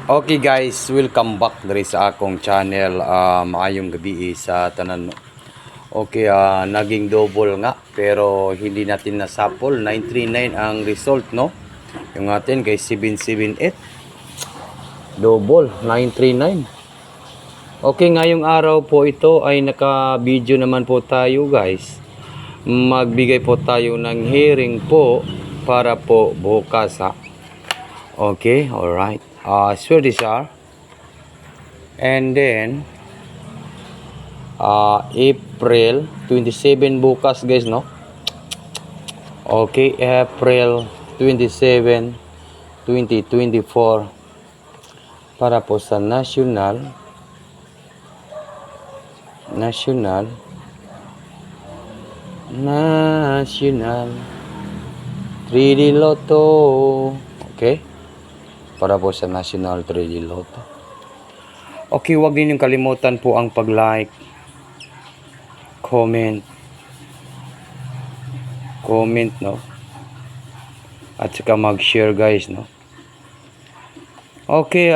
Okay guys, welcome back diri sa akong channel. Maayong gabi sa tanan. Okay, naging double nga pero hindi natin nasapol. 939 ang result, no? Yung atin kay 778. Double 939. Okay, ngayong araw po ito ay naka-video naman po tayo, guys. Magbigay po tayo ng hearing po para po bukas, ha. Okay, alright. Swedish are. And then April 27 bukas, guys, no? Okay, April 27 2024 para po sa national 3D Lotto. Okay, para po sa national 3D Lotto. Okay, huwag ninyong kalimutan po ang pag-like, comment, no? At saka mag-share, guys, no? Okay,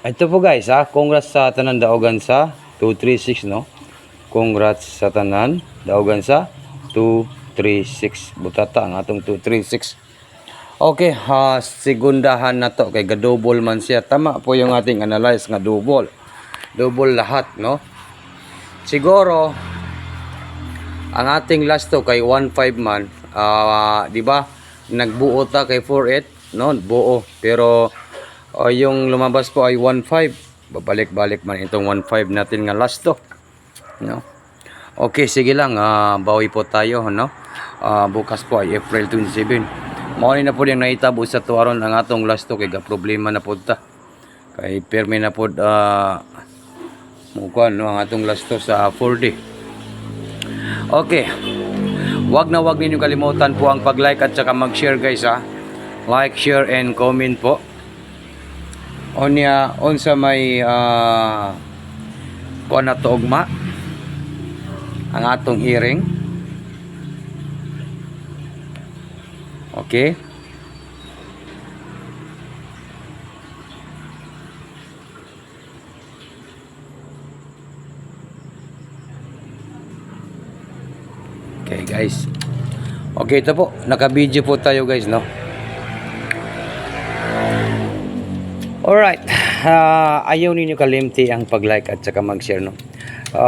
ito po, guys, congrats sa tanan daogan sa 236, no? Congrats sa tanan daogan sa 236. Butata ang atong 236. Okay, segundahan na to kay ga-double man siya. Tama po yung ating analyze nga double. Double lahat, no? Siguro ang ating last to kay 1.5 man, di ba? Nagbuo ta kay 4.8, no? Buo. Pero yung lumabas po ay 1.5. Babalik-balik man itong 1.5 natin nga last to, no? Okay, sige lang, bawi po tayo, no? Bukas po ay April 27. Mauni na po yung naitabo sa tuwaron ang atong last to kay problema na po ta. Kay permi na po mukuan, no, ang atong last to sa 4D. Okay. Wag ninyo kalimutan po ang pag-like at saka mag-share, guys, ha. Like, share and comment po. On sa may kuan na to ugma ang atong hearing. Okay. Okay, guys. Okay, ito po. Naka-video po tayo, guys, no? Alright. Ayaw ninyo kalimti ang pag-like at saka mag-share, no?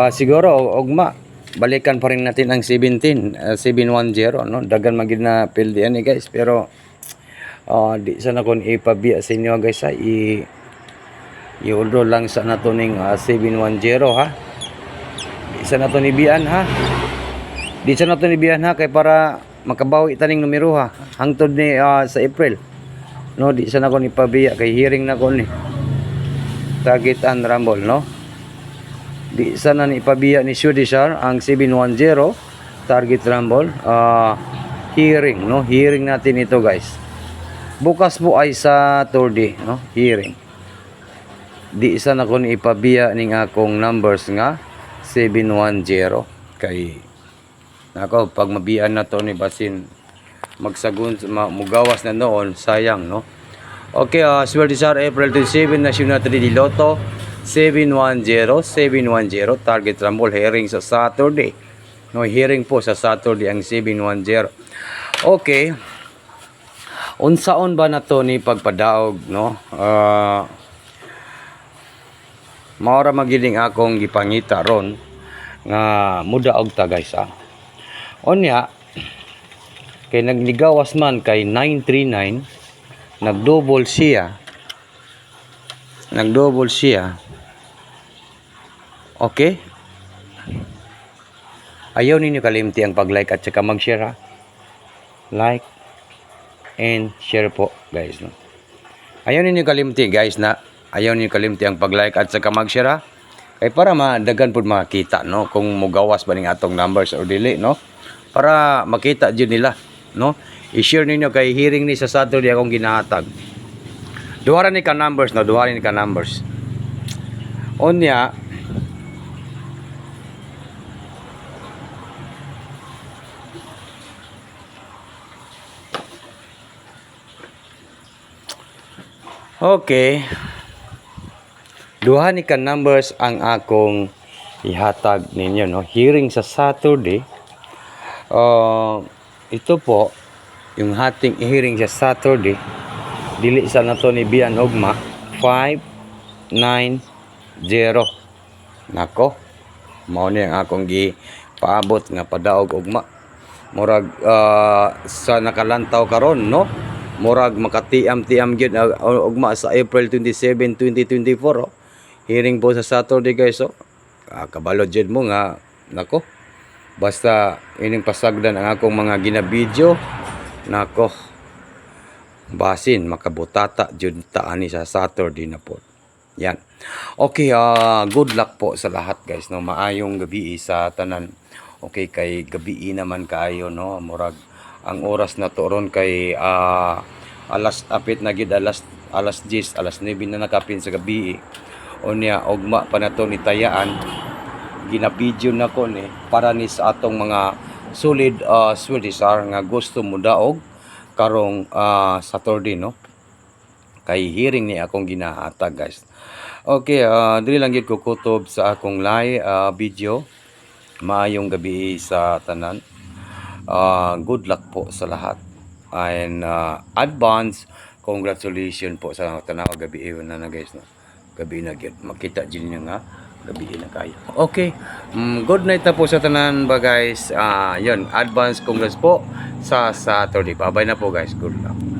Siguro, ugma, balikan pa rin natin ang 710, no? Dagan magid na field yan, guys. Pero, di sana kung ipabiya sa inyo, guys, ha? I-order lang sa nato ning 710, ha? Di sana to nibian, ha? Di sana to nibian, ha? Kay para makabawi taning numero, ha? Hangtod ni sa April. No, di sana ko ipabiya kay hearing na ko ni target and rumble, no? Di sana ni ipabiya ni Judicial ang 710 target rumble hearing, no? Hearing natin ito, guys. Bukas po ay sa Saturday, no? Hearing. Di sana ko ni ipabiya ning akong numbers nga 710 kay nako pag mabiyan na to ni basin magsagun mugawas na noon, sayang, no? Okay, swerte sa April 27 National 3D Lotto 710 target rumble hearing sa Saturday, no? Hearing po sa Saturday ang 710. Okay, unsaon ba na to ni pagpadaog, no? Maora magiling akong gipangita ron nga mudaog ta, guys, onya kay nagligawas man kay 939, nagdouble siya. Okay, ayaw ninyo kalimti ang pag-like at saka mag-share, ha? Like and share po, guys, no? Ayaw ninyo kalimti, guys, na ayaw ninyo kalimti ang pag-like at saka mag-share, ha? Kay para madagan po makita, no, kung mugawas ba ning atong numbers or dili, no? Para makita jud nila, no? I-share ninyo kay hearing ni sa Saturday akong ginahatag. Duha ni ka numbers, no? Duha ni ka numbers. Onya, Okay. Duha ni ka numbers ang akong ihatag ninyo, no? Hearing sa Saturday. Ito po, yung hating hearing sa Saturday, dili sa nato ni Bian Ugma, 590. Nako, mao ni ang akong paabot nga padaog ugma. Murag sa nakalantaw karon, no? Murag makatiam-tiam gyud ugma sa April 27, 2024. Oh. Hearing po sa Saturday guys. Oh. Kabalo jud mo nga nako. Basta ining pasagdan ang akong mga ginabidyo. Nako. Basin makabutata jud ta ani sa Saturday na po. Yan. Okay, good luck po sa lahat guys, no. Maayong gabi sa tanan. Okay, kay gabi naman kaayo, no. Murag ang oras na to ron kay alas apit na gid alas 10, alas 9 na nakapin sa gabi. Unya ugma pa na to ni tayaan. Ginabidyo na ko ni para ni sa atong mga solid Swedishar nga gusto mo daog karong Saturday, no. Kay hearing ni akong ginahatag guys. Okay, dili lang gid ko kutob sa akong live video. Maayong gabi sa tanan. Good luck po sa lahat. And advance congratulations po sa tanaw gabi na guys, no. Gabi na gyud. Makita din niyo nga gabi na kayo. Okay. Good night na po sa tanan ba guys. Yun, advance congrats po sa Saturday. Bye-bye na po guys. Good luck.